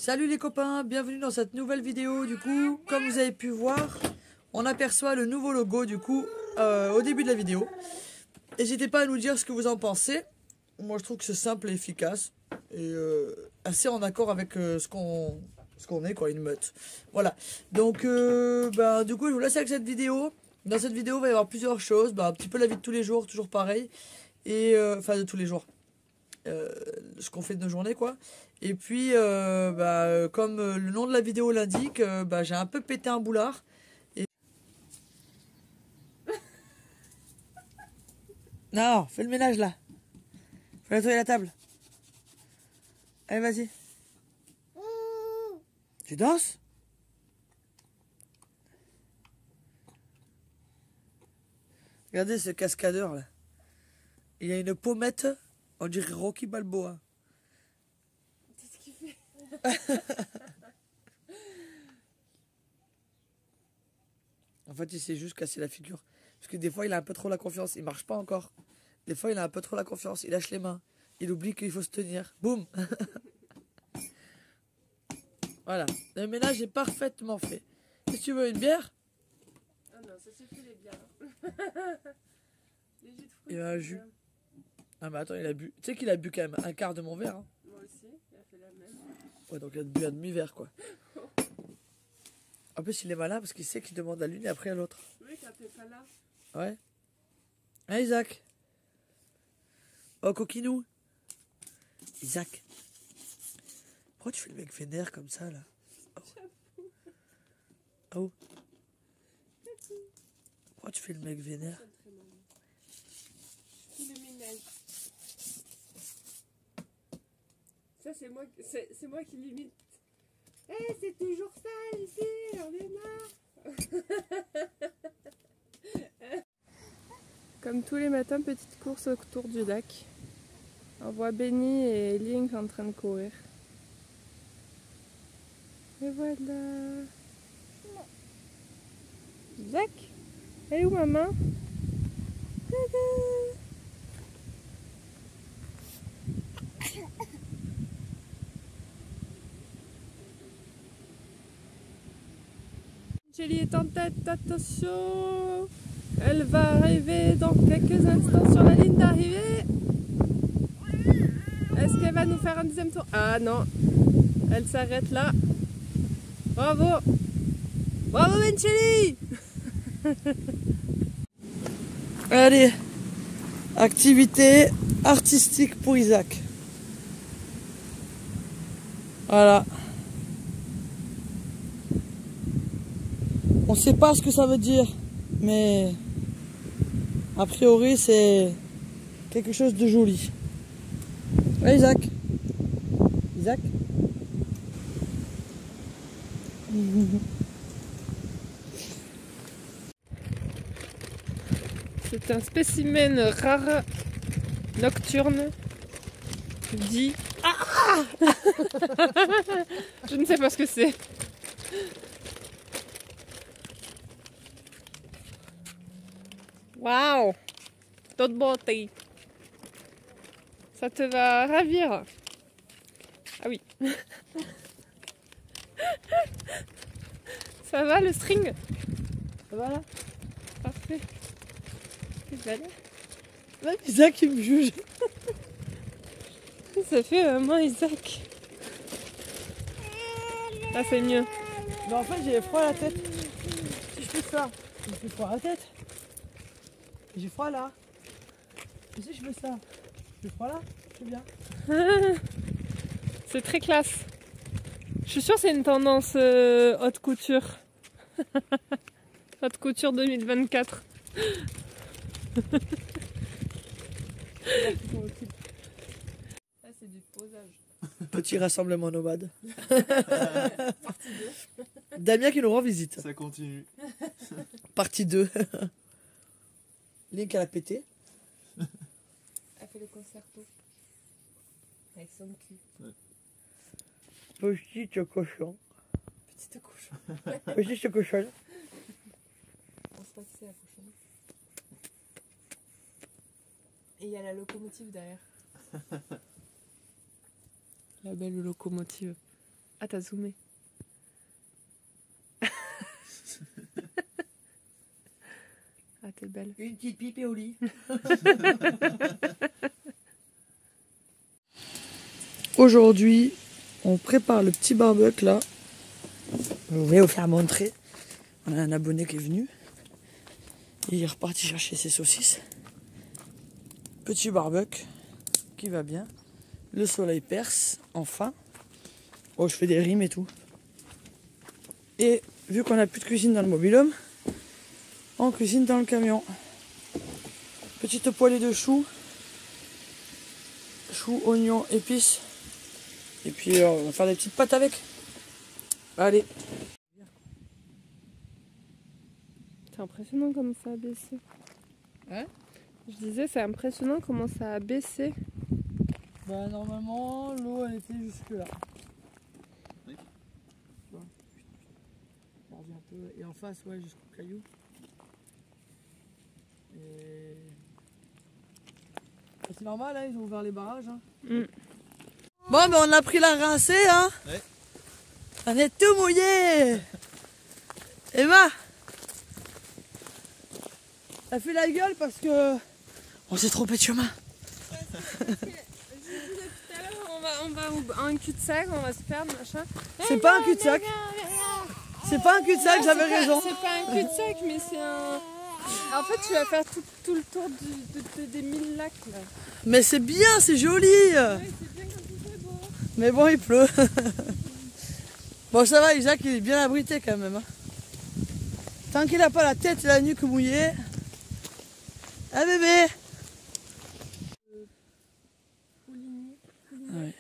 Salut les copains, bienvenue dans cette nouvelle vidéo. Du coup, comme vous avez pu voir, on aperçoit le nouveau logo du coup au début de la vidéo. N'hésitez pas à nous dire ce que vous en pensez. Moi je trouve que c'est simple et efficace et assez en accord avec ce qu'on est quoi, une meute. Voilà. Donc du coup je vous laisse avec cette vidéo. Dans cette vidéo il va y avoir plusieurs choses, un petit peu la vie de tous les jours, toujours pareil. Et enfin de tous les jours. Ce qu'on fait de nos journées quoi. Et puis comme le nom de la vidéo l'indique, j'ai un peu pété un boulard et... Non, fais le ménage là, fais nettoyer la table. Allez vas-y. Tu danses? Regardez ce cascadeur là, il a une pommette, on dirait Rocky Balboa. C'est ce qu'il fait. En fait, il s'est juste cassé la figure. Parce que des fois, il a un peu trop la confiance. Il marche pas encore. Des fois, il a un peu trop la confiance. Il lâche les mains. Il oublie qu'il faut se tenir. Boum. Voilà. Le ménage est parfaitement fait. Si tu veux une bière? Ah non, ça suffit les bières. Les jus de fruits. Il a un jus. Ah mais attends, il a bu. Tu sais qu'il a bu quand même un quart de mon verre. Hein. Moi aussi, il a fait la même. Ouais, donc il a bu un demi-verre quoi. En plus, il est malin parce qu'il sait qu'il demande à l'une et après à l'autre. Oui, quand t'es pas là. Ouais. Hein, Isaac? Oh, coquinou. Isaac. Pourquoi tu fais le mec vénère comme ça, là? Oh. Oh. Pourquoi tu fais le mec vénère? Le ménage. Ça, c'est moi qui limite. Eh, c'est toujours ça ici, j'en ai marre. Comme tous les matins, petite course autour du lac. On voit Benny et Link en train de courir. Et voilà. Jack, elle est où maman? Chélie est en tête, attention! Elle va arriver dans quelques instants sur la ligne d'arrivée. Est-ce qu'elle va nous faire un deuxième tour? Ah non, elle s'arrête là. Bravo! Bravo Bencheli! Allez, activité artistique pour Isaac. Voilà. On sait pas ce que ça veut dire, mais a priori c'est quelque chose de joli. Ouais, Isaac. Isaac. C'est un spécimen rare nocturne dit. Ah. Je ne sais pas ce que c'est. Waouh! Toute beauté. Ça te va ravir. Ah oui. Ça va le string? Ça va là? Parfait. C'est belle. Isaac il me juge. Ça fait vraiment Isaac. Ah, c'est mieux. Mais en fait j'ai froid à la tête. Si je fais ça, je me fais froid à la tête. J'ai froid là. Et si je fais ça, j'ai froid là, c'est bien. C'est très classe. Je suis sûre que c'est une tendance haute couture. Haute couture 2024. Ça c'est du posage. Petit rassemblement nomade. Damien qui nous rend visite. Ça continue. Partie 2. Link à la pété. Elle fait le concerto. Avec son cul. Petite cochon. Petite cochon. Petite cochon. On sait pas qui c'est la cochonne. Et il y a la locomotive derrière. La belle locomotive. Ah, t'as zoomé. Ah, t'es belle. Une petite pipe et au lit. Aujourd'hui, on prépare le petit barbecue là. Je vais vous faire montrer. On a un abonné qui est venu. Il est reparti chercher ses saucisses. Petit barbecue qui va bien. Le soleil perce, enfin. Oh, je fais des rimes et tout. Et vu qu'on n'a plus de cuisine dans le mobil-home, on cuisine dans le camion. Petite poêlée de choux. Choux, oignons, épices. Et puis on va faire des petites pâtes avec. Allez. C'est impressionnant comment ça a baissé. Hein? Je disais, c'est impressionnant comment ça a baissé. Bah normalement l'eau elle était jusque là. Oui. Un peu. Et en face ouais jusqu'au caillou. Et... c'est normal hein, ils ont ouvert les barrages hein. Bon mais on a pris la rincée hein. Ouais. On est tout mouillé. Emma, elle fait la gueule parce que on s'est trompé de chemin. On va un cul-de-sac, on va se perdre, machin. C'est pas un cul-de-sac. C'est pas un cul-de-sac, j'avais raison. C'est pas un cul-de-sac, mais c'est un... En fait, tu vas faire tout le tour des 1000 lacs, là. Mais c'est bien, c'est joli. Ouais, c'est bien quand il fait beau. Mais bon, il pleut. Bon, ça va, Isaac, il est bien abrité quand même. Hein. Tant qu'il n'a pas la tête et la nuque mouillée. Ah bébé. Ouais.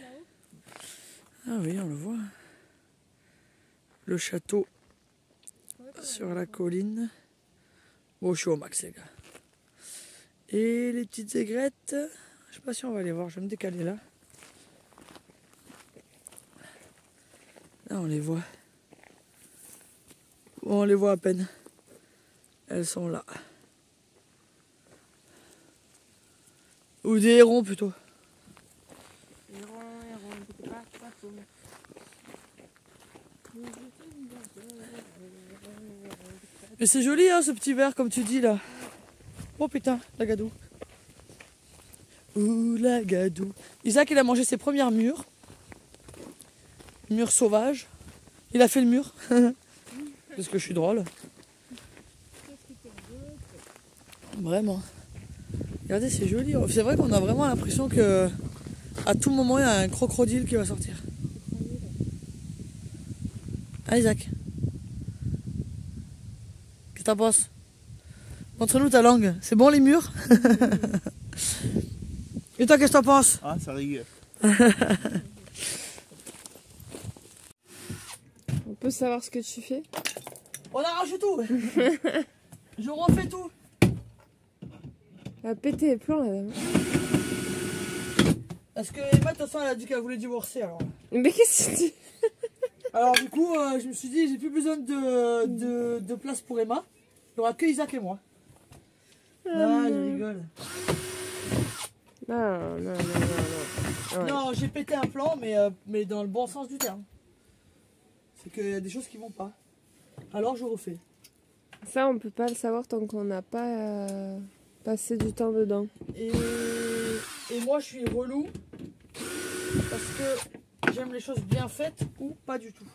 Ah oui, on le voit. Le château sur la colline. Bon, je suis au max, les gars. Et les petites aigrettes. Je sais pas si on va les voir, je vais me décaler là. Là, on les voit. On les voit à peine. Elles sont là. Ou des hérons plutôt. Mais c'est joli hein ce petit verre comme tu dis là. Oh putain, la gadou. Ouh la gadou. Isaac il a mangé ses premières mûres. Mûres sauvages. Il a fait le mur. Parce que je suis drôle. Vraiment. Regardez c'est joli. C'est vrai qu'on a vraiment l'impression que à tout moment il y a un crocodile qui va sortir. Ah Isaac. Qu'est-ce que t'en penses? Montre-nous ta langue. C'est bon les murs? Et toi qu'est-ce que t'en penses? Ah ça rigole. On peut savoir ce que tu fais? On arrache tout. Je refais tout. Elle a pété les plombs, madame. Parce que Emma, de toute façon, elle a dit qu'elle voulait divorcer. Alors, Mais qu'est-ce que tu dis? alors du coup, je me suis dit, j'ai plus besoin de place pour Emma. Il n'y aura que Isaac et moi. Ah, je rigole. Non. Ouais. Non, j'ai pété un plan, mais dans le bon sens du terme. C'est qu'il y a des choses qui vont pas. Alors je refais. Ça, on peut pas le savoir tant qu'on n'a pas passé du temps dedans. Et moi, je suis relou. Parce que j'aime les choses bien faites ou pas du tout.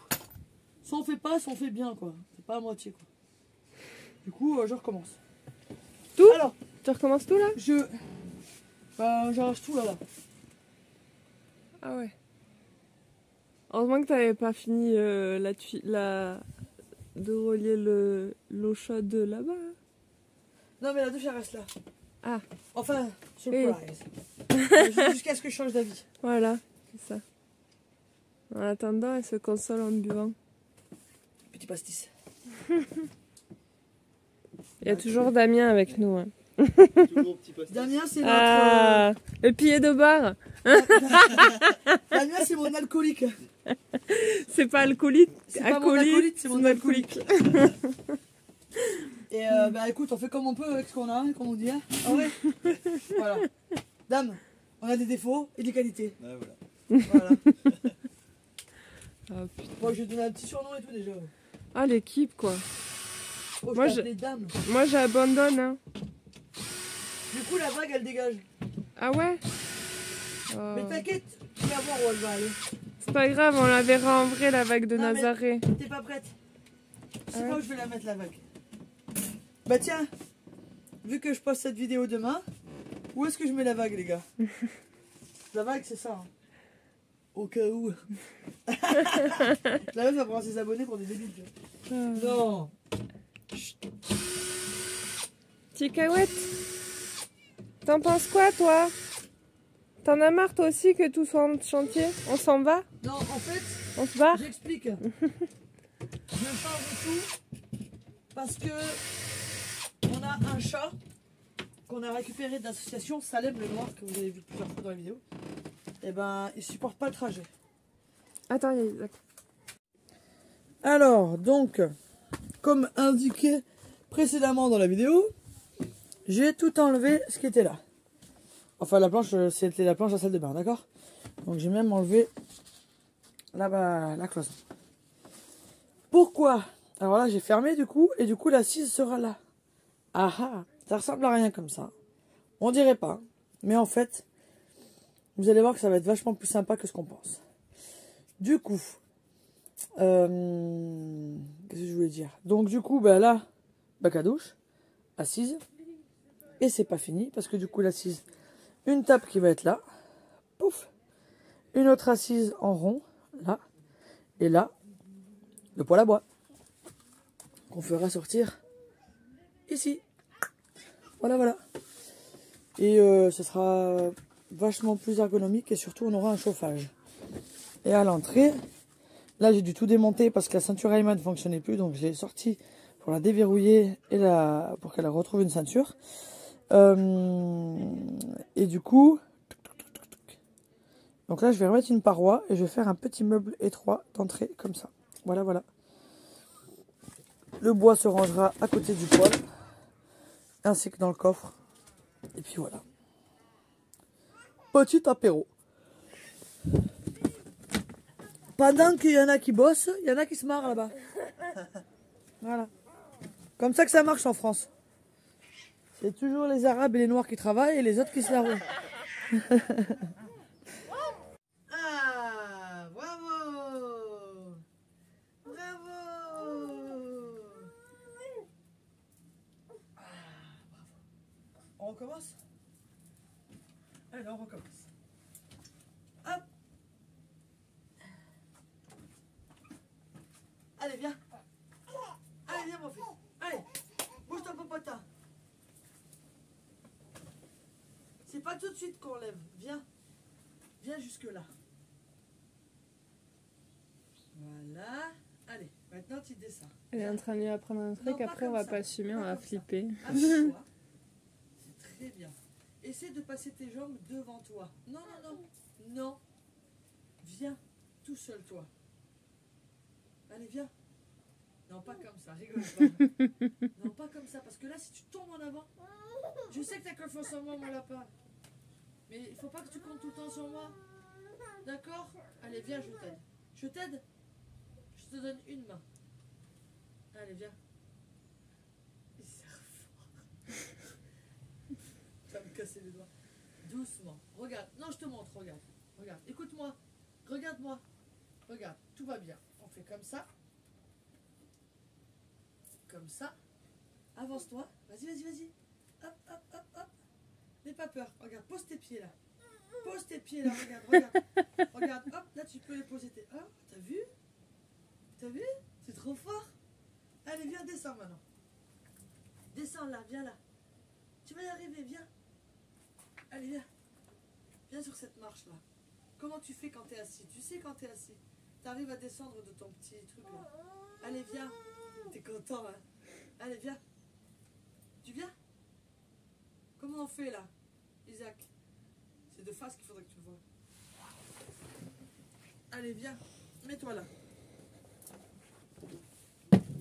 Soit on fait pas, soit on fait bien, quoi. C'est pas à moitié, quoi. Du coup, je recommence. Tout? Alors, tu recommences tout, là? J'arrache tout, là. Ah ouais. Heureusement que t'avais pas fini de relier l'eau chaude là-bas. Non, mais la douche, elle reste là. Ah. Enfin, surprise. Jusqu'à ce que je change d'avis. Voilà, c'est ça. En attendant, elle se console en buvant. Petit pastis. Il y a toujours Damien avec nous. Hein. Toujours petit pastis. Damien, c'est notre... Ah, le pied de bar. Damien, c'est mon alcoolique. C'est pas alcoolique. C'est pas mon acolyte, c'est mon alcoolique. alcoolique. Et bah écoute, on fait comme on peut avec ce qu'on a, comme on dit. Hein. Ah ouais. Voilà. Dame, on a des défauts et des qualités. Ouais, voilà. Voilà. Ah putain. Moi, je vais donner un petit surnom et tout déjà. Ah, l'équipe quoi. Oh, Moi, je t'appelais dame. Moi j'abandonne hein. Du coup, la vague, elle dégage. Ah ouais Mais t'inquiète, tu vas voir où elle va aller. C'est pas grave, on la verra en vrai la vague de Non, mais Nazaré. T'es pas prête? Je sais Ah ouais. pas où je vais la mettre la vague. Bah tiens, vu que je poste cette vidéo demain, où est-ce que je mets la vague les gars? La vague c'est ça. Hein. Au cas où. La meuf va prendre ses abonnés pour des débiles. Tu vois. Non. Cacahuète, t'en penses quoi toi? T'en as marre toi aussi que tout soit en chantier? On s'en va? Non, en fait, On se barre? j'explique. Je change tout parce que on a un chat qu'on a récupéré de l'association Salem le Noir que vous avez vu plusieurs fois dans la vidéo. Et ben, il supporte pas le trajet. Attends, il y a Isaac. Alors, donc, comme indiqué précédemment dans la vidéo, j'ai tout enlevé ce qui était là. Enfin, la planche, c'était la planche à salle de bain, d'accord? Donc, j'ai même enlevé là-bas la cloison. Pourquoi? Alors là, j'ai fermé du coup, et du coup, l'assise sera là. Ah ah, ça ressemble à rien comme ça. On dirait pas, mais en fait, vous allez voir que ça va être vachement plus sympa que ce qu'on pense. Du coup, qu'est-ce que je voulais dire? Donc du coup, bah là, bac à douche, assise, et c'est pas fini, parce que du coup, l'assise, une table qui va être là, pouf, une autre assise en rond, là, et là, le poêle à bois, qu'on fera sortir ici. Voilà, voilà. Et ce sera vachement plus ergonomique, et surtout, on aura un chauffage. Et à l'entrée, là, j'ai dû tout démonter parce que la ceinture Ayman ne fonctionnait plus, donc je l'ai sortie pour la déverrouiller et pour qu'elle retrouve une ceinture. Et du coup, donc là je vais remettre une paroi et je vais faire un petit meuble étroit d'entrée comme ça. Voilà, voilà. Le bois se rangera à côté du poêle, ainsi que dans le coffre. Et puis voilà. Petit apéro. Pendant qu'il y en a qui bossent, il y en a qui se marrent là-bas. Voilà. Comme ça que ça marche en France. C'est toujours les Arabes et les Noirs qui travaillent et les autres qui se la roulent. Ah, bravo! Bravo! Ah, bravo. On recommence? Allez, on recommence. Hop! Allez, viens! Allez, viens, mon fils! Allez! Bouge ton popotin! C'est pas tout de suite qu'on lève. Viens. Viens jusque là. Voilà. Allez, maintenant tu descends. Elle est en train de lui apprendre un truc, Non, après on va pas assumer, on va flipper. Appuie-toi. C'est très bien. Essaie de passer tes jambes devant toi. Non, non, non. Non. Viens. Tout seul, toi. Allez, viens. Non, pas comme ça. Rigole pas. Non, pas comme ça. Parce que là, si tu tombes en avant, je sais que t'as confiance en moi, mon lapin. Mais il faut pas que tu comptes tout le temps sur moi. D'accord? Allez, viens, je t'aide. Je t'aide? Je te donne une main. Allez, viens. Il serre fort. Tu vas me casser les doigts. Doucement. Regarde. Non, je te montre. Regarde. Regarde. Écoute-moi. Regarde-moi. Regarde. Tout va bien. On fait comme ça. Comme ça. Avance-toi. Vas-y, vas-y, vas-y. Hop, hop, hop, hop. N'aie pas peur. Regarde. Pose tes pieds là. Pose tes pieds là. Regarde, regarde. Regarde. Hop. Là, tu peux les poser tes... Oh, t'as vu? T'as vu? C'est trop fort. Allez, viens, descends maintenant. Descends là, viens là. Tu vas y arriver, viens. Allez, viens. Viens sur cette marche là. Comment tu fais quand t'es assis? Tu sais quand t'es assis. T'arrives à descendre de ton petit truc là. Allez, viens. T'es content, hein? Allez, viens. Tu viens? Comment on fait là, Isaac? C'est de face qu'il faudrait que tu le vois. Allez, viens. Mets-toi là.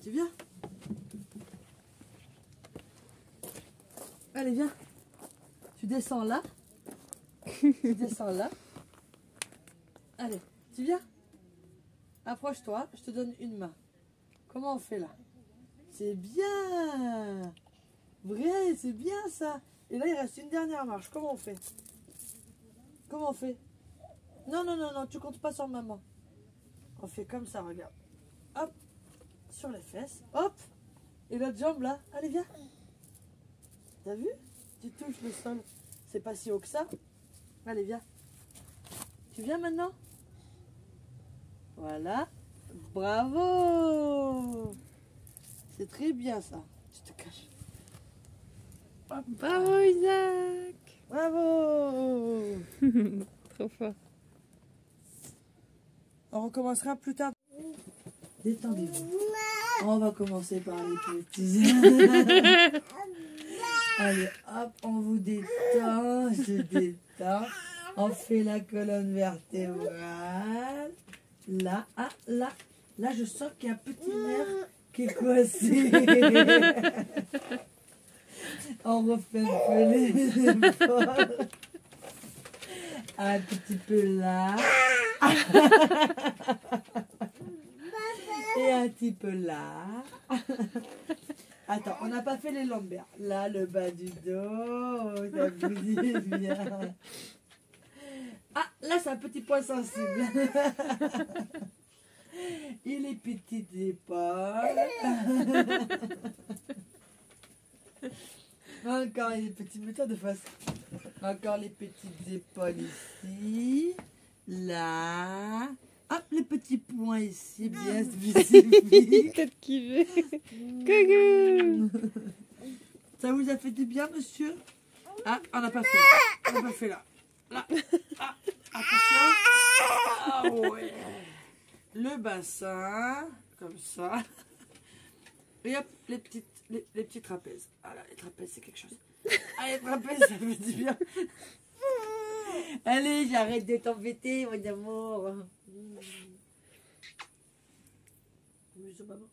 Tu viens? Allez, viens. Tu descends là. Tu descends là. Allez, tu viens? Approche-toi, je te donne une main. Comment on fait là? C'est bien. Vrai, c'est bien ça. Et là, il reste une dernière marche. Comment on fait? Comment on fait? Non, non, non, non, tu comptes pas sur maman. On fait comme ça, regarde. Hop, sur les fesses. Hop. Et l'autre jambe là. Allez, viens. T'as vu? Tu touches le sol. C'est pas si haut que ça. Allez, viens. Tu viens maintenant? Voilà. Bravo. C'est très bien ça. Tu te caches. Hop. Bravo Isaac. Bravo. Trop fort. On recommencera plus tard. Détendez-vous. On va commencer par les petits. Allez, hop, on vous détend, je détends. On fait la colonne vertébrale. Là, ah, là. Là, je sens qu'il y a un petit nerf qui est coincé. On refait un peu les épaules. Un petit peu là. Et un petit peu là. Attends, on n'a pas fait les lombaires. Là, le bas du dos. Ça vous dit bien. Ah, là, c'est un petit point sensible. Et les petites épaules. Encore les petites, mets-toi de face. Encore les petites épaules ici. Là. Hop, les petits points ici, bien spécifiques. Peut-être qu'il veut. Coucou. Ça vous a fait du bien, monsieur? Ah, on n'a pas fait là. On n'a pas fait là. Là. Ah, attention. Ah ouais. Le bassin, comme ça. Et hop, les petits trapèzes. Ah là, les trapèzes, c'est quelque chose. Ah, les trapèzes, ça fait du bien. Allez, j'arrête de t'embêter, mon amour. Bisous, maman.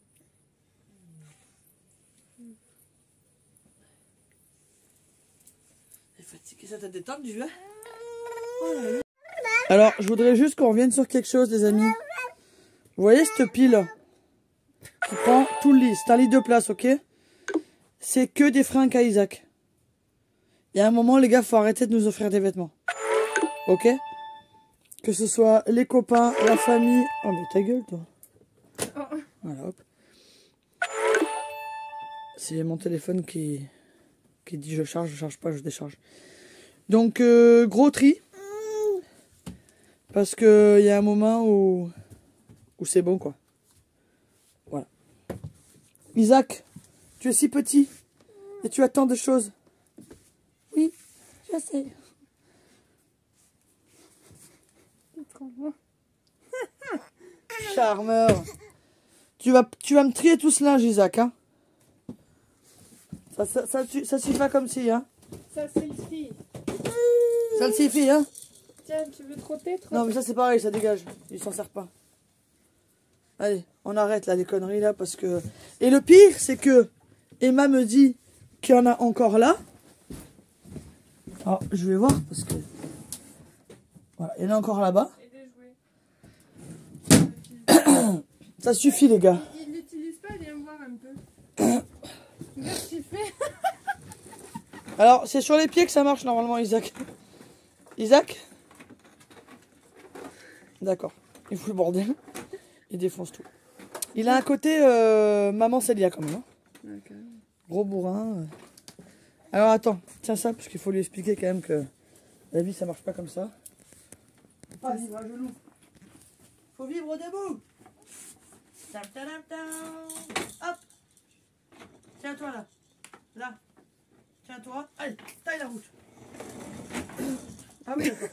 T'es fatigué, ça t'a détendu, hein? Oh là là. Alors, je voudrais juste qu'on revienne sur quelque chose, les amis. Vous voyez cette pile qui prend tout le lit? C'est un lit de place, ok? C'est que des fringues à Isaac. Il y a un moment, les gars, faut arrêter de nous offrir des vêtements. Ok? Que ce soit les copains, la famille. Oh, mais ta gueule, toi. Voilà, hop. C'est mon téléphone qui dit je charge pas, je décharge. Donc, gros tri. Parce qu'il y a un moment où c'est bon, quoi. Voilà. Isaac, tu es si petit. Et tu as tant de choses. Oui, je sais. Charmeur. Tu vas me trier tout ce linge, Isaac, hein. Ça suffit pas comme si, hein. Ça suffit. Ça suffit, hein. Tiens, tu veux trotter? Non, mais ça c'est pareil, ça dégage. Il s'en sert pas. Allez, on arrête là les conneries là parce que... Et le pire, c'est que Emma me dit qu'il y en a encore là. Alors, je vais voir parce que... Voilà, il y en a encore là-bas. Et des jouets. Ça suffit, les gars. Il l'utilise pas, viens voir un peu. Regarde ce qu'il fait. Alors, c'est sur les pieds que ça marche normalement, Isaac. Isaac? D'accord. Il fout le bordel. Il défonce tout. Il a un côté maman Célia quand même. Hein. D'accord. Gros bourrin. Alors attends, tiens ça, parce qu'il faut lui expliquer quand même que la vie ça marche pas comme ça. Pas vivre à genoux. Faut vivre debout. Tam, tam, tam. Hop. Tiens-toi là. Là. Tiens-toi. Allez, taille la route. Ah oui, d'accord.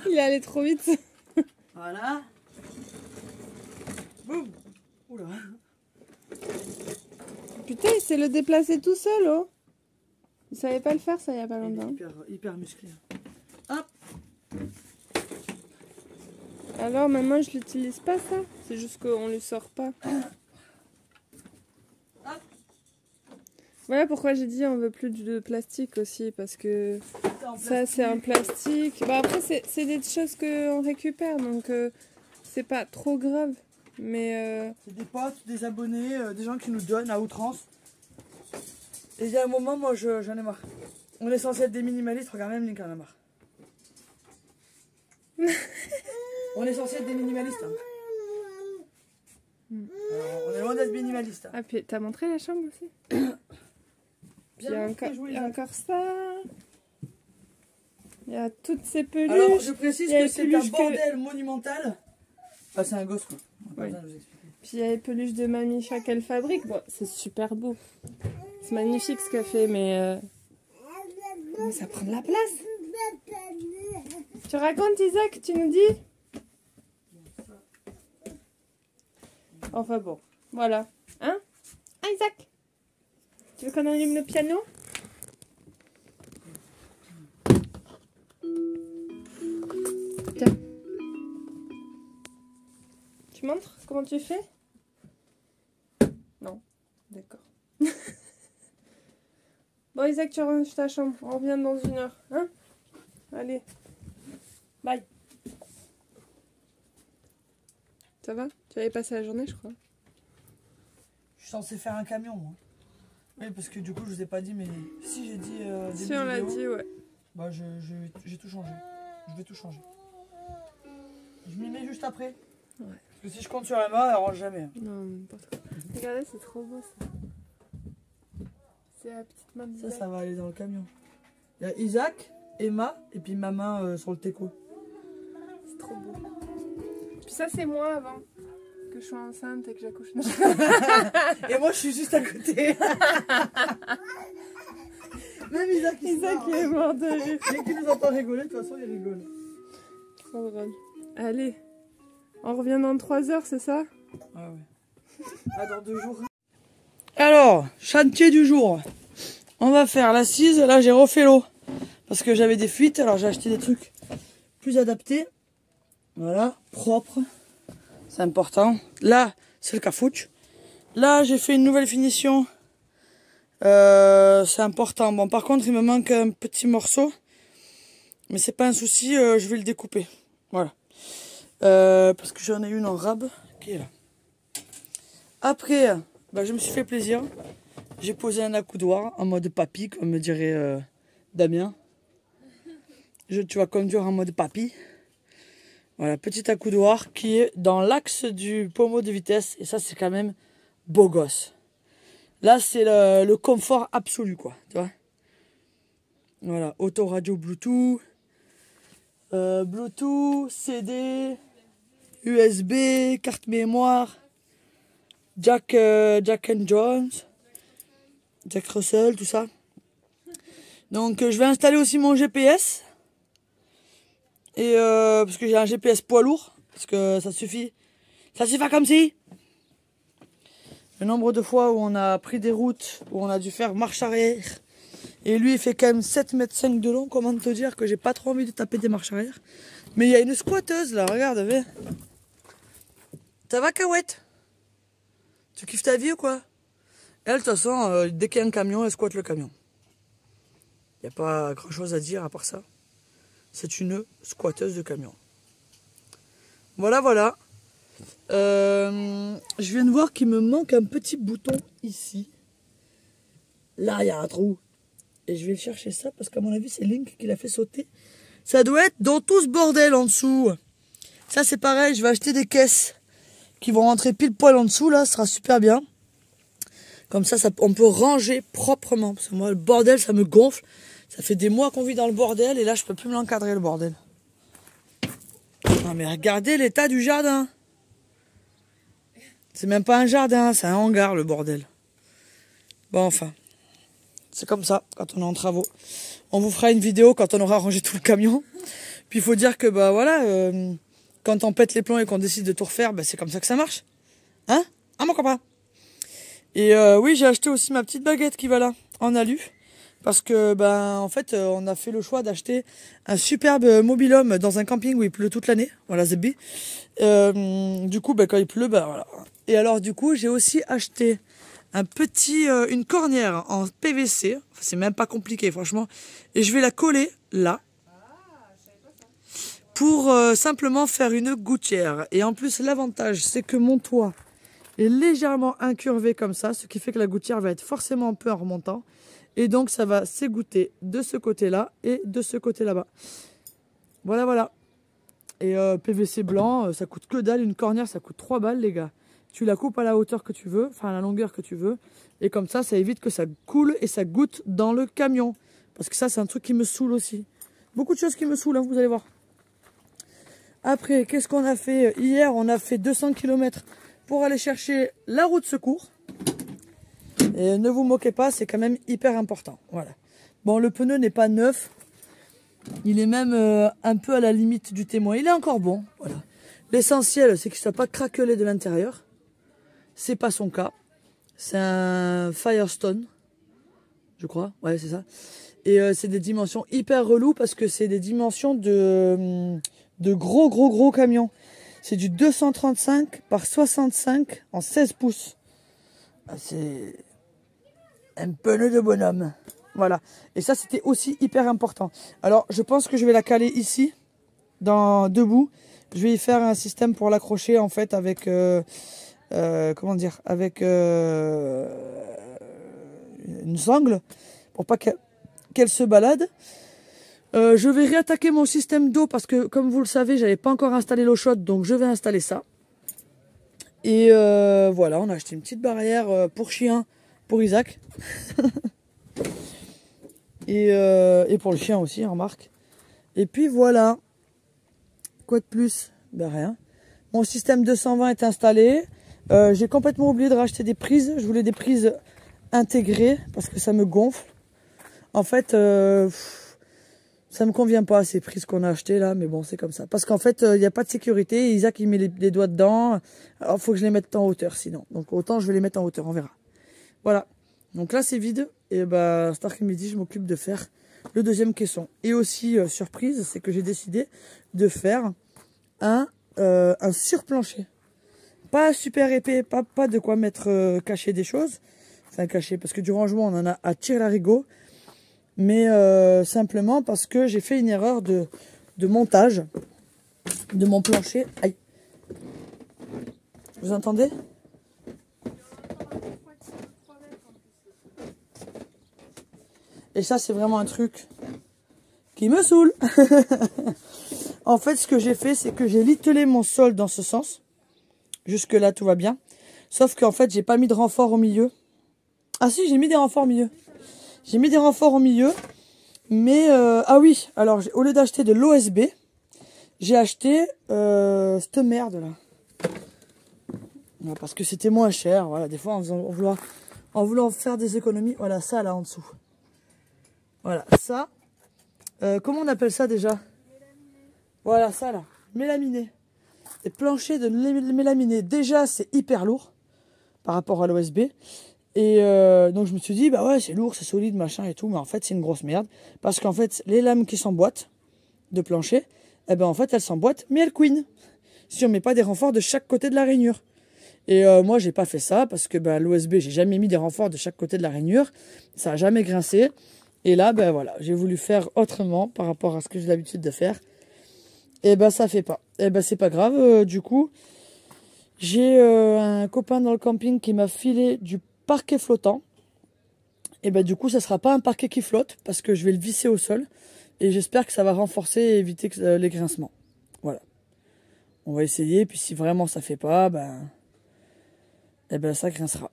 Il est allé trop vite. Voilà. Boum. Oula. Putain, il sait le déplacer tout seul, oh. Il savait pas le faire, ça, il y a pas Il est longtemps. hyper musclé. Hop. Alors, maintenant, je l'utilise pas, ça. C'est juste qu'on lui sort pas. Hop. Voilà pourquoi j'ai dit on veut plus de plastique aussi, parce que ça, c'est un plastique. Bah, après, c'est des choses qu'on récupère, donc c'est pas trop grave. Mais C'est des potes, des abonnés, des gens qui nous donnent à outrance. Et il y a un moment, moi j'en ai marre. On est censé être des minimalistes, regarde même Link en a marre. On est censé être des minimalistes. Hein. Alors, on est loin d'être minimaliste. Hein. Ah, puis t'as montré la chambre aussi. Il y a encore ça. Il y a toutes ces peluches. Alors, je précise que c'est un bordel monumental. Enfin, c'est un gosse, quoi. Oui. Puis il y a les peluches de Mamicha qu'elle fabrique. Bon, c'est super beau. C'est magnifique ce qu'elle fait, mais ça prend de la place. Tu racontes, Isaac, tu nous dis? Enfin bon, voilà. Hein? Ah, Isaac, tu veux qu'on allume le piano? Tiens. Tu montres comment tu fais? Non. D'accord. Bon, Isaac, tu ranges ta chambre. On revient dans 1 heure. Hein? Allez. Bye. Ça va? Tu avais passé la journée, je crois. Je suis censé faire un camion, moi. Oui, parce que du coup, je vous ai pas dit, mais si j'ai dit. Si, on l'a dit, ouais. Bah, j'ai tout changé. Je vais tout changer. Je m'y mets juste après. Ouais. Parce que si je compte sur la main, elle range jamais. Non, n'importe quoi. Regardez, c'est trop beau ça. C'est la petite main d'Isaac. Ça va aller dans le camion. Il y a Isaac, Emma, et puis ma main sur le teco. C'est trop beau. Puis ça, c'est moi avant que je sois enceinte et que j'accouche. Et moi, je suis juste à côté. Même Isaac, il est mort de rire. Dès qu'il nous entend rigoler, de toute façon, il rigole. Trop drôle. Allez, on revient dans 3 heures, c'est ça? Ah ouais. Ah, dans 2 jours. Alors, chantier du jour. On va faire l'assise. Là, j'ai refait l'eau. Parce que j'avais des fuites, alors j'ai acheté des trucs plus adaptés. Voilà, propre. C'est important. Là, c'est le cafouche. Là, j'ai fait une nouvelle finition. C'est important. Bon, par contre, il me manque un petit morceau. Mais c'est pas un souci, je vais le découper. Voilà. Parce que j'en ai une en rab qui est là. Après, bah, je me suis fait plaisir. J'ai posé un accoudoir en mode papy, comme me dirait Damien. Tu vas conduire en mode papy. Voilà, petit accoudoir qui est dans l'axe du pommeau de vitesse. Et ça, c'est quand même beau gosse. Là, c'est le confort absolu, quoi. Tu vois? Voilà, autoradio Bluetooth. Bluetooth, CD, USB, carte mémoire, Jack and Jones, Jack Russell, tout ça. Donc je vais installer aussi mon GPS. Et parce que j'ai un GPS poids lourd, parce que ça suffit pas comme si. Le nombre de fois où on a pris des routes, où on a dû faire marche arrière. Et lui, il fait quand même 7,5 m de long. Comment te dire que j'ai pas trop envie de taper des marches arrière. Mais il y a une squatteuse là, regarde, viens. Ça va, Cahouette? Tu kiffes ta vie ou quoi? Elle, de toute façon, dès qu'il y a un camion, elle squatte le camion. Il n'y a pas grand chose à dire à part ça. C'est une squatteuse de camion. Voilà, voilà. Je viens de voir qu'il me manque un petit bouton ici. Là, il y a un trou. Et je vais chercher ça parce qu'à mon avis, c'est Link qui l'a fait sauter. Ça doit être dans tout ce bordel en dessous. Ça, c'est pareil. Je vais acheter des caisses qui vont rentrer pile poil en dessous. Là, ce sera super bien. Comme ça, on peut ranger proprement. Parce que moi, le bordel, ça me gonfle. Ça fait des mois qu'on vit dans le bordel. Et là, je peux plus me l'encadrer, le bordel. Non, mais regardez l'état du jardin. C'est même pas un jardin, c'est un hangar, le bordel. Bon, enfin. C'est comme ça, quand on est en travaux. On vous fera une vidéo quand on aura rangé tout le camion. Puis il faut dire que, bah voilà, quand on pète les plombs et qu'on décide de tout refaire, bah, c'est comme ça que ça marche. Hein? Ah, mon copain. Et oui, j'ai acheté aussi ma petite baguette qui va là, en alu. Parce que, ben, en fait, on a fait le choix d'acheter un superbe mobil-home dans un camping où il pleut toute l'année. Voilà, Zébi. Du coup, ben, quand il pleut, ben voilà. Et alors, du coup, j'ai aussi acheté une cornière en PVC. Enfin, c'est même pas compliqué, franchement. Et je vais la coller là. pour simplement faire une gouttière. Et en plus, l'avantage, c'est que mon toit est légèrement incurvé comme ça, ce qui fait que la gouttière va être forcément un peu en remontant. Et donc, ça va s'égoutter de ce côté-là et de ce côté là-bas. Voilà, voilà. Et PVC blanc, ça coûte que dalle. Une cornière, ça coûte 3 balles, les gars. Tu la coupes à la hauteur que tu veux, enfin à la longueur que tu veux. Et comme ça évite que ça coule et ça goutte dans le camion. Parce que ça, c'est un truc qui me saoule aussi. Beaucoup de choses qui me saoulent, hein, vous allez voir. Après, qu'est-ce qu'on a fait? Hier, on a fait 200 km pour aller chercher la roue de secours. Et ne vous moquez pas, c'est quand même hyper important. Voilà. Bon, le pneu n'est pas neuf. Il est même un peu à la limite du témoin. Il est encore bon. Voilà. L'essentiel, c'est qu'il ne soit pas craquelé de l'intérieur. C'est pas son cas. C'est un Firestone, je crois. Ouais, c'est ça. Et c'est des dimensions hyper reloues parce que c'est des dimensions de gros camions. C'est du 235 par 65 en 16 pouces. C'est un pneu de bonhomme. Voilà. Et ça, c'était aussi hyper important. Alors, je pense que je vais la caler ici, debout. Je vais y faire un système pour l'accrocher, en fait, avec... comment dire? Avec une sangle, pour pas qu'elle se balade. Je vais réattaquer mon système d'eau, parce que, comme vous le savez, j'avais pas encore installé l'eau chaude, donc je vais installer ça. Et voilà, on a acheté une petite barrière pour chien, pour Isaac. et pour le chien aussi, remarque. Et puis voilà. Quoi de plus? Ben rien. Mon système 220 est installé. J'ai complètement oublié de racheter des prises. Je voulais des prises intégrées parce que ça me gonfle. En fait, ça me convient pas ces prises qu'on a achetées là, mais bon, c'est comme ça. Parce qu'en fait, il n'y a pas de sécurité. Isaac, il met les doigts dedans. Alors, il faut que je les mette en hauteur sinon. Donc, autant je vais les mettre en hauteur, on verra. Voilà. Donc là, c'est vide. Et bah, cet après-midi, je m'occupe de faire le deuxième caisson. Et aussi, surprise, c'est que j'ai décidé de faire un surplancher. Pas super épais, pas de quoi mettre cacher des choses. Enfin, cacher, parce que du rangement, on en a à tire-larigot. Mais simplement parce que j'ai fait une erreur de montage de mon plancher. Aïe. Vous entendez? Et ça, c'est vraiment un truc qui me saoule. En fait, ce que j'ai fait, c'est que j'ai litelé mon sol dans ce sens. Jusque là, tout va bien. Sauf qu'en fait, j'ai pas mis de renfort au milieu. Ah si, j'ai mis des renforts au milieu. J'ai mis des renforts au milieu. Mais, ah oui, alors, au lieu d'acheter de l'OSB, j'ai acheté cette merde là. Ouais, parce que c'était moins cher. Voilà, des fois, en voulant faire des économies. Voilà, ça là en dessous. Voilà, ça. Comment on appelle ça déjà? Voilà, ça là. Mélaminé. Des planchers de mélaminé. Déjà, c'est hyper lourd par rapport à l'OSB. Et donc, je me suis dit, bah ouais, c'est lourd, c'est solide, machin et tout. Mais en fait, c'est une grosse merde. Parce qu'en fait, les lames qui s'emboîtent de plancher, eh ben en fait, elles s'emboîtent, mais elles couinent. Si on met pas des renforts de chaque côté de la rainure. Et moi, j'ai pas fait ça parce que bah, l'OSB, j'ai jamais mis des renforts de chaque côté de la rainure. Ça a jamais grincé. Et là, ben voilà, j'ai voulu faire autrement par rapport à ce que j'ai l'habitude de faire. Et ben ça fait pas. Et ben c'est pas grave. Du coup, j'ai un copain dans le camping qui m'a filé du parquet flottant. Et ben du coup, ça sera pas un parquet qui flotte parce que je vais le visser au sol. Et j'espère que ça va renforcer et éviter les grincements. Voilà. On va essayer. Puis si vraiment ça fait pas, ben, et ben ça grincera.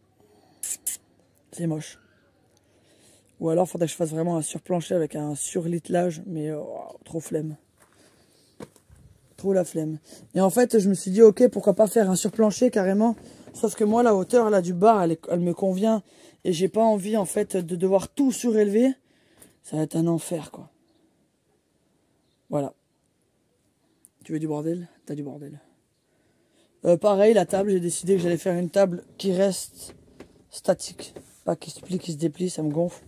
C'est moche. Ou alors, il faudrait que je fasse vraiment un surplancher avec un surlitelage. Mais trop flemme. Trop la flemme. Et en fait, je me suis dit, ok, pourquoi pas faire un surplancher carrément. Sauf que moi, la hauteur là du bar, elle me convient. Et j'ai pas envie, en fait, de devoir tout surélever. Ça va être un enfer, quoi. Voilà. Tu veux du bordel? T'as du bordel. Pareil, la table, j'ai décidé que j'allais faire une table qui reste statique. Pas qui se plie, qui se déplie, ça me gonfle.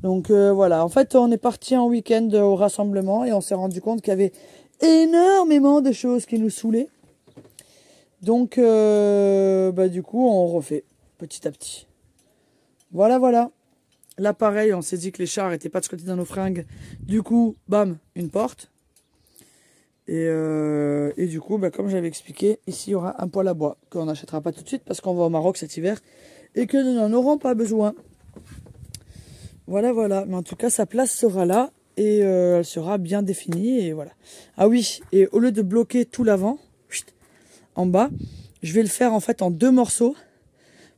Donc voilà, en fait on est parti en week-end au rassemblement et on s'est rendu compte qu'il y avait énormément de choses qui nous saoulaient. Donc bah, du coup on refait petit à petit. Voilà, voilà. Là pareil, on s'est dit que les chars n'étaient pas de ce côté dans nos fringues. Du coup, bam, une porte. Et du coup, bah, comme j'avais expliqué, ici il y aura un poêle à bois qu'on n'achètera pas tout de suite parce qu'on va au Maroc cet hiver et que nous n'en aurons pas besoin. Voilà, voilà. Mais en tout cas, sa place sera là et elle sera bien définie et voilà. Ah oui, et au lieu de bloquer tout l'avant, en bas, je vais le faire en fait en 2 morceaux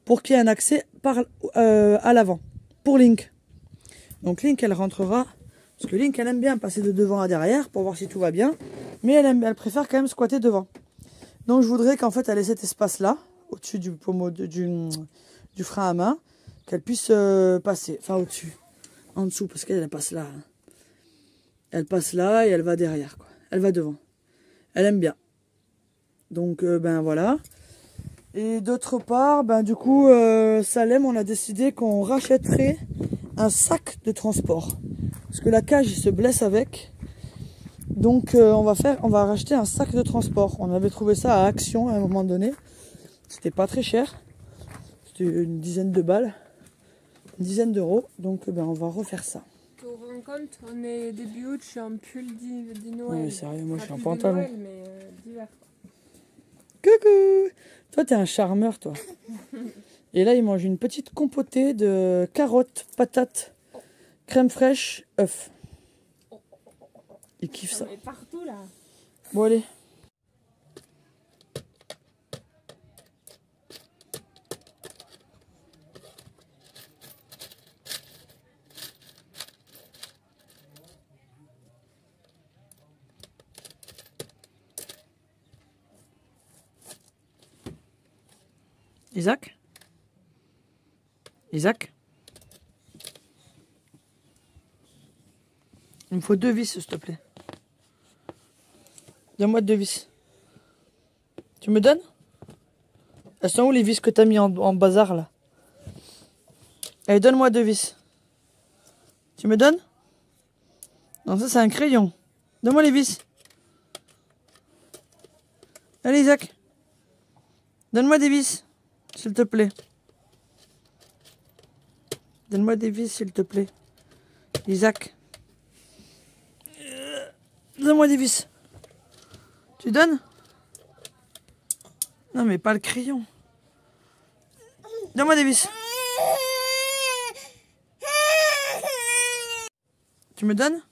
pour qu'il y ait un accès à l'avant pour Link. Donc Link, elle rentrera. Parce que Link, elle aime bien passer de devant à derrière pour voir si tout va bien. Mais elle préfère quand même squatter devant. Donc je voudrais qu'en fait, elle ait cet espace-là, au-dessus du pommeau du frein à main, qu'elle puisse passer. Enfin, au-dessus. En dessous, parce qu'elle passe là. Elle passe là et elle va derrière, quoi. Elle va devant. Elle aime bien. Donc, ben voilà. Et d'autre part, ben du coup, Salem, on a décidé qu'on rachèterait un sac de transport. Parce que la cage, il se blesse avec. Donc on va racheter un sac de transport. On avait trouvé ça à Action à un moment donné. C'était pas très cher. C'était une dizaine de balles. Une dizaine d'euros. Donc ben, on va refaire ça. Tu te rends compte, on est début août, je suis en pull dit Noël. Ouais, sérieux, moi je suis en Pas pantalon. Noël, mais d'hiver. Coucou! Toi t'es un charmeur toi. Et là il mange une petite compotée de carottes, patates, crème fraîche, œufs. Il kiffe ça. On est partout là. Bon allez. Isaac? Isaac? Il me faut 2 vis, s'il te plaît. Donne-moi 2 vis. Tu me donnes? Elles sont où les vis que t'as mis en bazar là? Allez, donne-moi 2 vis. Tu me donnes? Non, ça c'est un crayon. Donne-moi les vis. Allez, Isaac. Donne-moi des vis, s'il te plaît. Donne-moi des vis, s'il te plaît. Isaac. Donne-moi des vis. Tu donnes? Non, mais pas le crayon. Donne-moi des vis. Tu me donnes?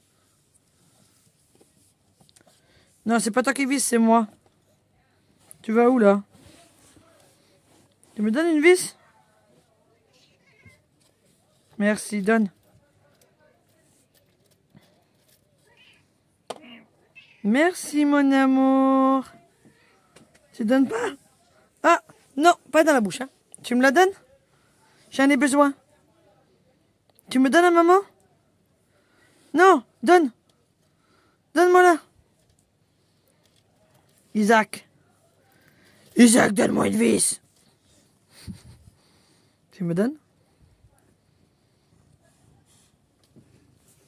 Non, c'est pas toi qui vis, c'est moi. Tu vas où, là? Tu me donnes une vis? Merci, donne. Merci, mon amour. Tu donnes pas? Ah, non, pas dans la bouche. Hein. Tu me la donnes? J'en ai besoin. Tu me donnes à maman? Non, donne. Donne-moi là. Isaac. Isaac, donne-moi une vis. Tu me donnes?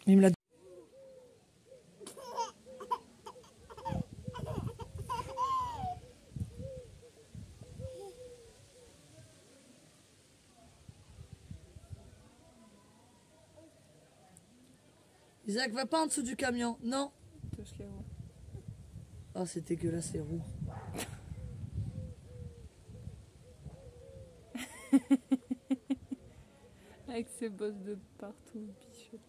Il me la donne. Isaac, va pas en dessous du camion. Non. Touche les roues. Oh, c'est dégueulasse, les roues. Avec ses bosses de partout, bichotte.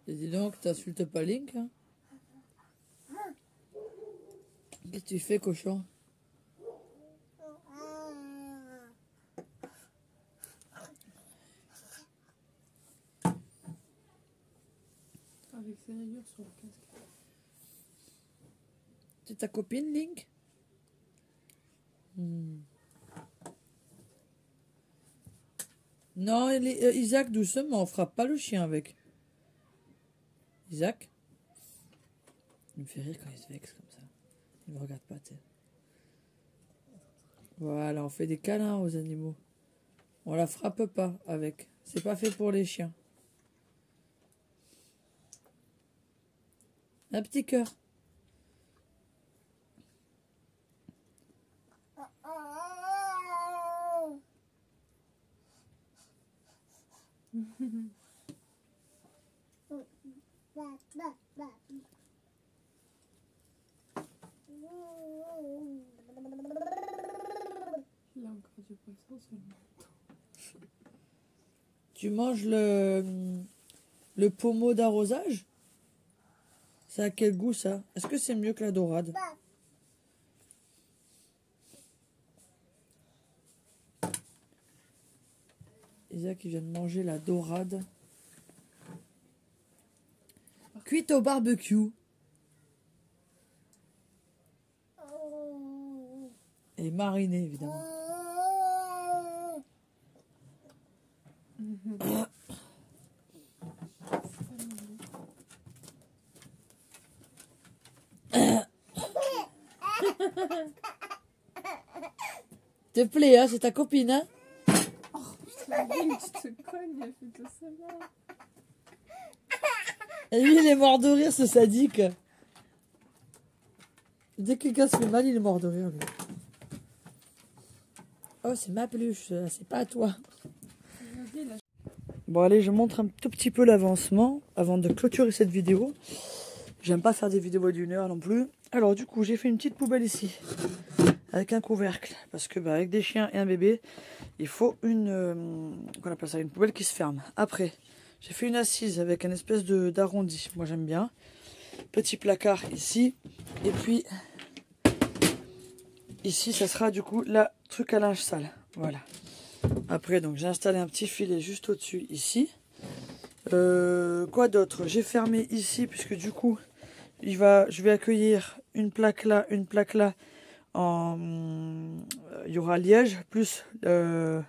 Et dis donc, t'insultes pas Link, hein? Qu'est-ce que tu fais, cochon? Avec ses rayures sur le casque. C'est ta copine, Link? Non, Isaac, doucement, on frappe pas le chien avec. Isaac? Il me fait rire quand il se vexe comme ça. Il me regarde pas, tu sais. Voilà, on fait des câlins aux animaux. On la frappe pas avec. C'est pas fait pour les chiens. Un petit cœur. Il a encore du poisson sur le menton. Tu manges le pommeau d'arrosage? Ça a quel goût ça? Est-ce que c'est mieux que la dorade? Isaac il vient de manger la dorade. Cuite au barbecue. Et marinée évidemment. Te plaît, hein, c'est ta copine, hein? Tu te cognes, elle fait tout ça là. Et lui, il est mort de rire, ce sadique. Dès que quelqu'un se fait mal, il est mort de rire, lui. Oh, c'est ma peluche, c'est pas à toi. Bon, allez, je montre un tout petit peu l'avancement avant de clôturer cette vidéo. J'aime pas faire des vidéos d'1 heure non plus. Alors, du coup, j'ai fait une petite poubelle ici. Avec un couvercle. Parce que, bah, avec des chiens et un bébé, il faut qu'on appelle ça, une poubelle qui se ferme. Après, j'ai fait une assise avec un espèce d'arrondi. Moi, j'aime bien. Petit placard ici. Et puis, ici, ça sera du coup la truc à linge sale. Voilà. Après, donc, j'ai installé un petit filet juste au-dessus, ici. Quoi d'autre? J'ai fermé ici, puisque du coup, je vais accueillir une plaque là, il y aura liège, plus lame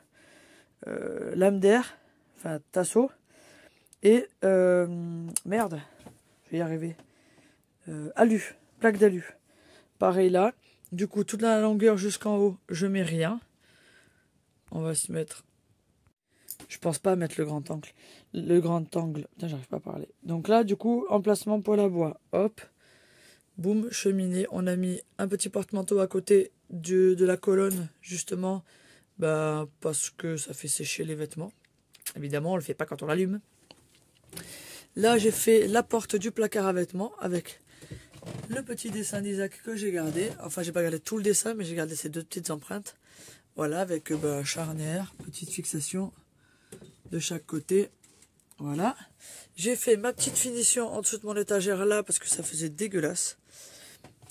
d'air, enfin tasseau. Et, merde, je vais y arriver. Alu, plaque d'alu. Pareil là. Du coup, toute la longueur jusqu'en haut, je mets rien. On va se mettre... Je pense pas mettre le grand angle. Le grand angle. Putain, j'arrive pas à parler. Donc là, du coup, emplacement poêle à bois. Hop. Boum, cheminée. On a mis un petit porte-manteau à côté de la colonne, justement. Bah, parce que ça fait sécher les vêtements. Évidemment, on le fait pas quand on l'allume. Là, j'ai fait la porte du placard à vêtements avec le petit dessin d'Isaac que j'ai gardé. Enfin, j'ai pas gardé tout le dessin, mais j'ai gardé ces deux petites empreintes. Voilà, avec charnière, petite fixation de chaque côté. Voilà. J'ai fait ma petite finition en dessous de mon étagère là parce que ça faisait dégueulasse.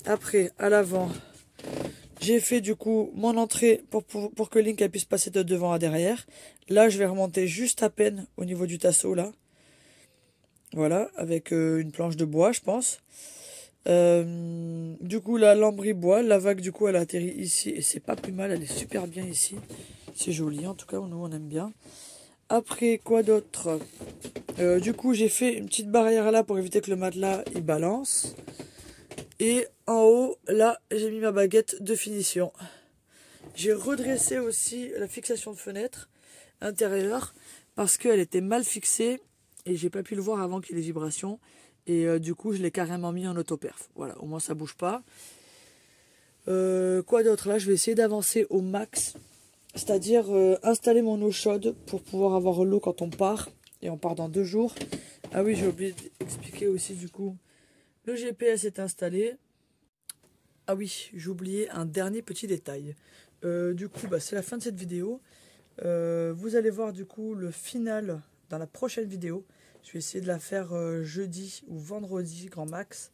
Après, à l'avant, j'ai fait du coup mon entrée pour que Link puisse passer de devant à derrière. Là, je vais remonter juste à peine au niveau du tasseau là. Voilà, avec une planche de bois, je pense. Du coup, la lambris bois, la vague du coup elle a atterri ici et c'est pas plus mal, elle est super bien ici. C'est joli, en tout cas, nous on aime bien. Après, quoi d'autre? Du coup, j'ai fait une petite barrière là pour éviter que le matelas il balance. Et en haut, là, j'ai mis ma baguette de finition. J'ai redressé aussi la fixation de fenêtre intérieure parce qu'elle était mal fixée et j'ai pas pu le voir avant qu'il y ait les vibrations. Et du coup, je l'ai carrément mis en autoperf. Voilà, au moins ça bouge pas. Quoi d'autre? Là, je vais essayer d'avancer au max. C'est-à-dire installer mon eau chaude pour pouvoir avoir l'eau quand on part. Et on part dans 2 jours. Ah oui, j'ai oublié d'expliquer aussi du coup. Le GPS est installé. Ah oui, j'ai oublié un dernier petit détail. Du coup, bah, c'est la fin de cette vidéo. Vous allez voir du coup le final dans la prochaine vidéo. Je vais essayer de la faire jeudi ou vendredi grand max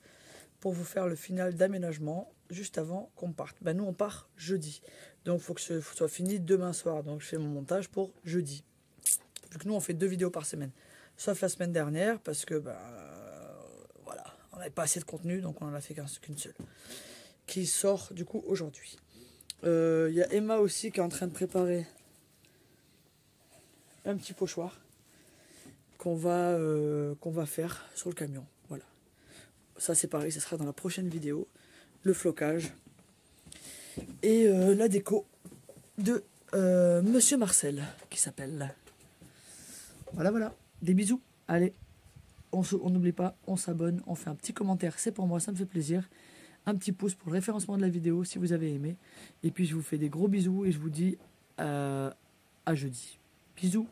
pour vous faire le final d'aménagement juste avant qu'on parte. Bah, nous on part jeudi. Donc il faut que ce soit fini demain soir. Donc je fais mon montage pour jeudi. Vu que nous on fait 2 vidéos par semaine. Sauf la semaine dernière parce que bah, voilà, on n'avait pas assez de contenu donc on en a fait qu'une seule. Qui sort du coup aujourd'hui. y a Emma aussi qui est en train de préparer un petit pochoir qu'on va faire sur le camion. Voilà. Ça c'est pareil, ça sera dans la prochaine vidéo. Le flocage et la déco de Monsieur Marcel qui s'appelle. Voilà, voilà. Des bisous. Allez, on n'oublie pas, on s'abonne, on fait un petit commentaire, c'est pour moi, ça me fait plaisir. Un petit pouce pour le référencement de la vidéo si vous avez aimé. Et puis je vous fais des gros bisous et je vous dis à jeudi. Bisous.